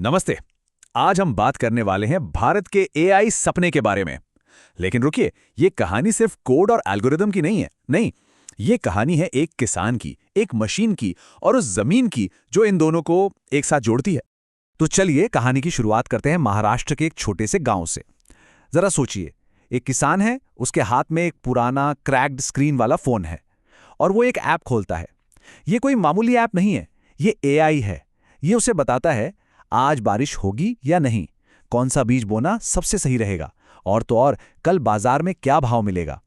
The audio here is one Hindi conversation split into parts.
नमस्ते। आज हम बात करने वाले हैं भारत के एआई सपने के बारे में। लेकिन रुकिए, ये कहानी सिर्फ कोड और एल्गोरिदम की नहीं है। नहीं, ये कहानी है एक किसान की, एक मशीन की और उस जमीन की जो इन दोनों को एक साथ जोड़ती है। तो चलिए कहानी की शुरुआत करते हैं महाराष्ट्र के एक छोटे से गांव से। जरा सोचिए, एक किसान है, उसके हाथ में एक पुराना क्रैक्ड स्क्रीन वाला फोन है और वो एक ऐप खोलता है। ये कोई मामूली ऐप नहीं है, ये एआई है। ये उसे बताता है आज बारिश होगी या नहीं, कौन सा बीज बोना सबसे सही रहेगा, और तो और कल बाजार में क्या भाव मिलेगा।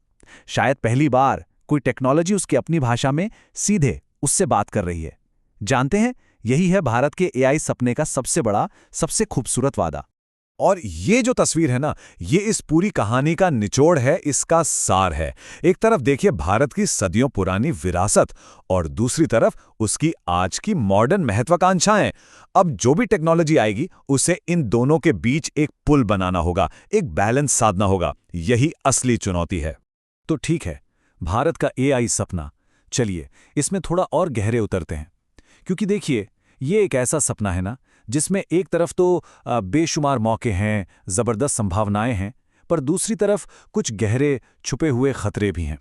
शायद पहली बार कोई टेक्नोलॉजी उसकी अपनी भाषा में सीधे उससे बात कर रही है। जानते हैं, यही है भारत के एआई सपने का सबसे बड़ा, सबसे खूबसूरत वादा। और ये जो तस्वीर है ना, ये इस पूरी कहानी का निचोड़ है, इसका सार है। एक तरफ देखिए भारत की सदियों पुरानी विरासत और दूसरी तरफ उसकी आज की मॉडर्न महत्वाकांक्षाएं। अब जो भी टेक्नोलॉजी आएगी उसे इन दोनों के बीच एक पुल बनाना होगा, एक बैलेंस साधना होगा। यही असली चुनौती है। तो ठीक है, भारत का एआई सपना। चलिए इसमें थोड़ा और गहरे उतरते हैं, क्योंकि देखिए ये एक ऐसा सपना है ना जिसमें एक तरफ तो बेशुमार मौके हैं, जबरदस्त संभावनाएं हैं, पर दूसरी तरफ कुछ गहरे छुपे हुए खतरे भी हैं।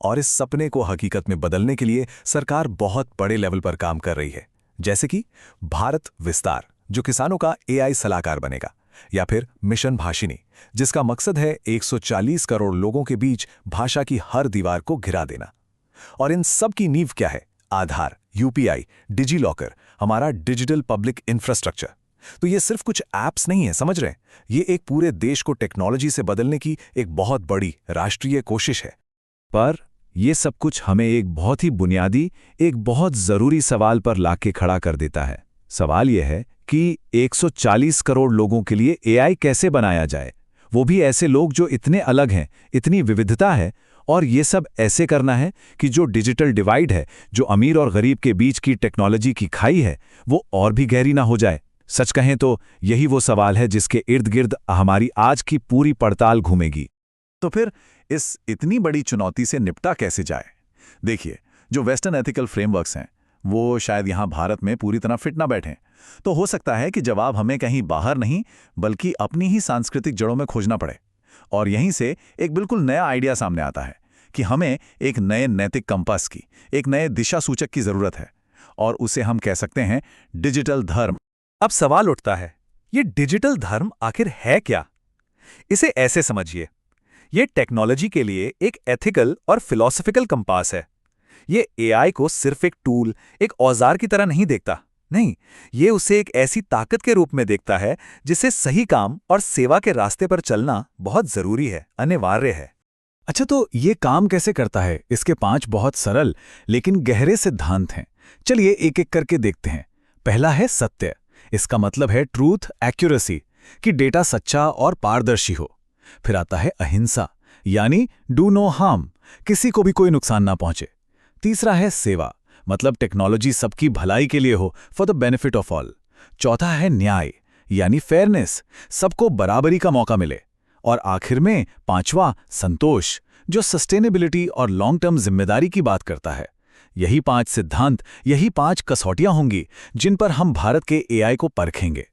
और इस सपने को हकीकत में बदलने के लिए सरकार बहुत बड़े लेवल पर काम कर रही है, जैसे कि भारत विस्तार, जो किसानों का एआई सलाहकार बनेगा, या फिर मिशन भाषिनी, जिसका मकसद है 140 करोड़ लोगों के बीच भाषा की हर दीवार को घिरा देना। और इन सब की नींव क्या है? आधार, यूपीआई, डिजी लॉकर, हमारा डिजिटल पब्लिक इंफ्रास्ट्रक्चर। तो ये सिर्फ कुछ ऐप्स नहीं है, समझ रहे हैं? ये एक पूरे देश को टेक्नोलॉजी से बदलने की एक बहुत बड़ी राष्ट्रीय कोशिश है। पर ये सब कुछ हमें एक बहुत ही बुनियादी, एक बहुत जरूरी सवाल पर लाके खड़ा कर देता है। सवाल यह है कि 140 करोड़ लोगों के लिए एआई कैसे बनाया जाए, वो भी ऐसे लोग जो इतने अलग हैं, इतनी विविधता है, और ये सब ऐसे करना है कि जो डिजिटल डिवाइड है, जो अमीर और गरीब के बीच की टेक्नोलॉजी की खाई है, वो और भी गहरी ना हो जाए। सच कहें तो यही वो सवाल है जिसके इर्द गिर्द हमारी आज की पूरी पड़ताल घूमेगी। तो फिर इस इतनी बड़ी चुनौती से निपटा कैसे जाए? देखिए, जो वेस्टर्न एथिकल फ्रेमवर्क्स हैं वो शायद यहाँ भारत में पूरी तरह फिट ना बैठें। तो हो सकता है कि जवाब हमें कहीं बाहर नहीं बल्कि अपनी ही सांस्कृतिक जड़ों में खोजना पड़े। और यहीं से एक बिल्कुल नया आइडिया सामने आता है कि हमें एक नए नैतिक कंपास की, एक नए दिशा सूचक की जरूरत है, और उसे हम कह सकते हैं डिजिटल धर्म। अब सवाल उठता है, ये डिजिटल धर्म आखिर है क्या? इसे ऐसे समझिए, ये टेक्नोलॉजी के लिए एक एथिकल और फिलॉसफिकल कंपास है। ये एआई को सिर्फ एक टूल, एक औजार की तरह नहीं देखता। नहीं, ये उसे एक ऐसी ताकत के रूप में देखता है जिसे सही काम और सेवा के रास्ते पर चलना बहुत जरूरी है, अनिवार्य है। अच्छा, तो ये काम कैसे करता है? इसके 5 बहुत सरल लेकिन गहरे सिद्धांत हैं। चलिए एक एक करके देखते हैं। पहला है सत्य। इसका मतलब है ट्रूथ, एक्यूरेसी, कि डेटा सच्चा और पारदर्शी हो। फिर आता है अहिंसा, यानी डू नो हार्म, किसी को भी कोई नुकसान ना पहुंचे। तीसरा है सेवा, मतलब टेक्नोलॉजी सबकी भलाई के लिए हो, for the benefit of all. चौथा है न्याय, यानी फेयरनेस, सबको बराबरी का मौका मिले। और आखिर में 5वां संतोष, जो सस्टेनेबिलिटी और लॉन्ग टर्म जिम्मेदारी की बात करता है। यही 5 सिद्धांत, यही 5 कसौटियां होंगी जिन पर हम भारत के एआई को परखेंगे।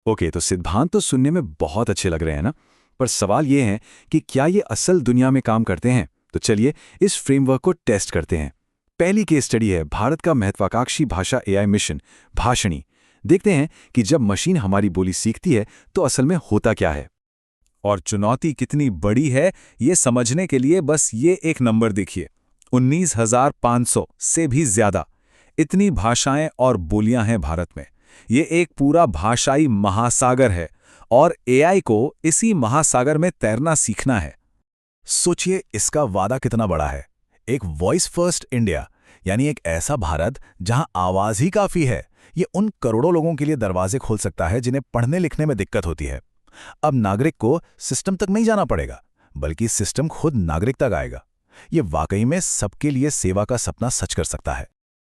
ओके, तो सिद्धांत तो सुनने में बहुत अच्छे लग रहे हैं ना, पर सवाल ये है कि क्या ये असल दुनिया में काम करते हैं? तो चलिए इस फ्रेमवर्क को टेस्ट करते हैं। पहली केस स्टडी है भारत का महत्वाकांक्षी भाषा एआई मिशन भाषिणी। देखते हैं कि जब मशीन हमारी बोली सीखती है तो असल में होता क्या है। और चुनौती कितनी बड़ी है ये समझने के लिए बस ये एक नंबर देखिए, 19,500 से भी ज्यादा। इतनी भाषाएं और बोलियां हैं भारत में। ये एक पूरा भाषाई महासागर है और एआई को इसी महासागर में तैरना सीखना है। सोचिए इसका वादा कितना बड़ा है। एक वॉइस फर्स्ट इंडिया, यानी एक ऐसा भारत जहां आवाज ही काफी है। ये उन करोड़ों लोगों के लिए दरवाजे खोल सकता है जिन्हें पढ़ने लिखने में दिक्कत होती है। अब नागरिक को सिस्टम तक नहीं जाना पड़ेगा, बल्कि सिस्टम खुद नागरिक तक आएगा। ये वाकई में सबके लिए सेवा का सपना सच कर सकता है।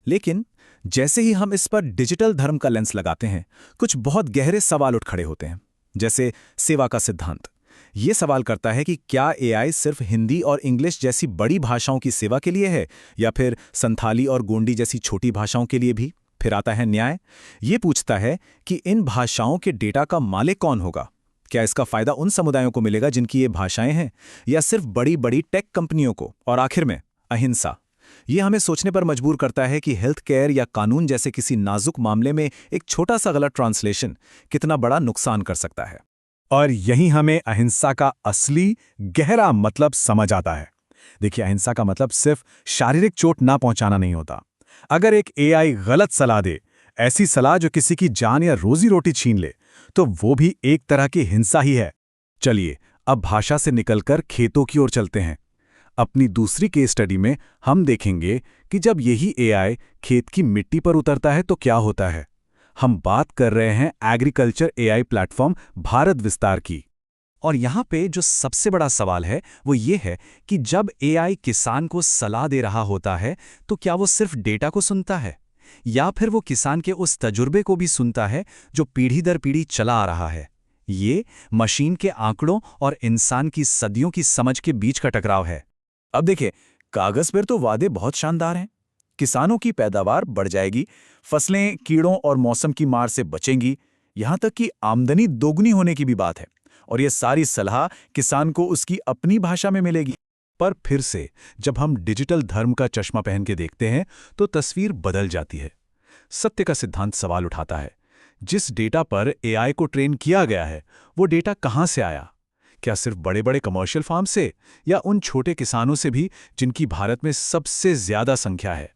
लेकिन जैसे ही हम इस पर डिजिटल धर्म का लेंस लगाते हैं, कुछ बहुत गहरे सवाल उठ खड़े होते हैं। जैसे सेवा का सिद्धांत। ये सवाल करता है कि क्या एआई सिर्फ हिंदी और इंग्लिश जैसी बड़ी भाषाओं की सेवा के लिए है, या फिर संथाली और गोंडी जैसी छोटी भाषाओं के लिए भी? फिर आता है न्याय। ये पूछता है कि इन भाषाओं के डेटा का मालिक कौन होगा। क्या इसका फायदा उन समुदायों को मिलेगा जिनकी ये भाषाएं हैं, या सिर्फ बड़ी बड़ी टेक कंपनियों को। और आखिर में अहिंसा। ये हमें सोचने पर मजबूर करता है कि हेल्थ केयर या कानून जैसे किसी नाजुक मामले में एक छोटा सा गलत ट्रांसलेशन कितना बड़ा नुकसान कर सकता है। और यही हमें अहिंसा का असली गहरा मतलब समझ आता है। देखिए, अहिंसा का मतलब सिर्फ शारीरिक चोट ना पहुंचाना नहीं होता। अगर एक एआई गलत सलाह दे, ऐसी सलाह जो किसी की जान या रोजी रोटी छीन ले, तो वो भी एक तरह की हिंसा ही है। चलिए अब भाषा से निकलकर खेतों की ओर चलते हैं। अपनी दूसरी केस स्टडी में हम देखेंगे कि जब यही एआई खेत की मिट्टी पर उतरता है तो क्या होता है। हम बात कर रहे हैं एग्रीकल्चर एआई प्लेटफॉर्म भारत विस्तार की। और यहाँ पे जो सबसे बड़ा सवाल है वो ये है कि जब एआई किसान को सलाह दे रहा होता है तो क्या वो सिर्फ डेटा को सुनता है, या फिर वो किसान के उस तजुर्बे को भी सुनता है जो पीढ़ी दर पीढ़ी चला आ रहा है। ये मशीन के आंकड़ों और इंसान की सदियों की समझ के बीच का टकराव है। अब देखिए, कागज पर तो वादे बहुत शानदार हैं। किसानों की पैदावार बढ़ जाएगी, फसलें कीड़ों और मौसम की मार से बचेंगी, यहाँ तक कि आमदनी दोगुनी होने की भी बात है। और ये सारी सलाह किसान को उसकी अपनी भाषा में मिलेगी। पर फिर से जब हम डिजिटल धर्म का चश्मा पहन के देखते हैं तो तस्वीर बदल जाती है। सत्य का सिद्धांत सवाल उठाता है, जिस डेटा पर एआई को ट्रेन किया गया है वो डेटा कहाँ से आया? क्या सिर्फ बड़े बड़े कमर्शियल फार्म से, या उन छोटे किसानों से भी जिनकी भारत में सबसे ज्यादा संख्या है?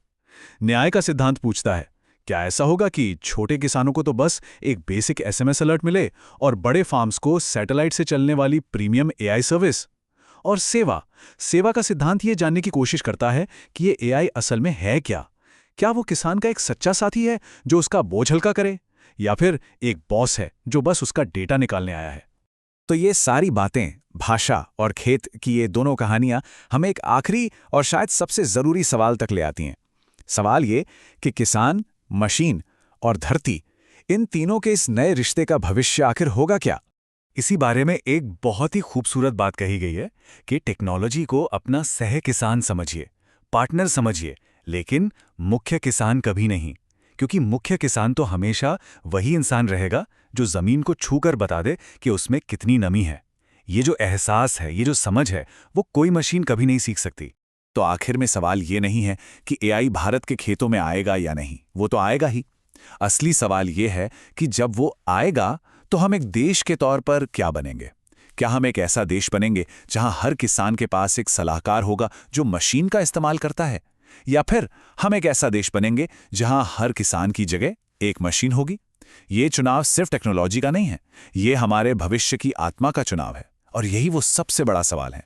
न्याय का सिद्धांत पूछता है, क्या ऐसा होगा कि छोटे किसानों को तो बस एक बेसिक एसएमएस अलर्ट मिले और बड़े फार्म्स को सैटेलाइट से चलने वाली प्रीमियम एआई सर्विस? और सेवा का सिद्धांत ये जानने की कोशिश करता है कि ये एआई असल में है क्या। क्या वो किसान का एक सच्चा साथी है जो उसका बोझ हल्का करे, या फिर एक बॉस है जो बस उसका डेटा निकालने आया है? तो ये सारी बातें, भाषा और खेत की ये दोनों कहानियां हमें एक आखिरी और शायद सबसे जरूरी सवाल तक ले आती हैं। सवाल ये कि किसान, मशीन और धरती, इन तीनों के इस नए रिश्ते का भविष्य आखिर होगा क्या? इसी बारे में एक बहुत ही खूबसूरत बात कही गई है कि टेक्नोलॉजी को अपना सह किसान समझिए, पार्टनर समझिए, लेकिन मुख्य किसान कभी नहीं। क्योंकि मुख्य किसान तो हमेशा वही इंसान रहेगा जो जमीन को छूकर बता दे कि उसमें कितनी नमी है। ये जो एहसास है, ये जो समझ है, वो कोई मशीन कभी नहीं सीख सकती। तो आखिर में सवाल ये नहीं है कि एआई भारत के खेतों में आएगा या नहीं, वो तो आएगा ही। असली सवाल ये है कि जब वो आएगा तो हम एक देश के तौर पर क्या बनेंगे? क्या हम एक ऐसा देश बनेंगे जहां हर किसान के पास एक सलाहकार होगा जो मशीन का इस्तेमाल करता है, या फिर हम एक ऐसा देश बनेंगे जहां हर किसान की जगह एक मशीन होगी? ये चुनाव सिर्फ टेक्नोलॉजी का नहीं है, ये हमारे भविष्य की आत्मा का चुनाव है। और यही वो सबसे बड़ा सवाल है।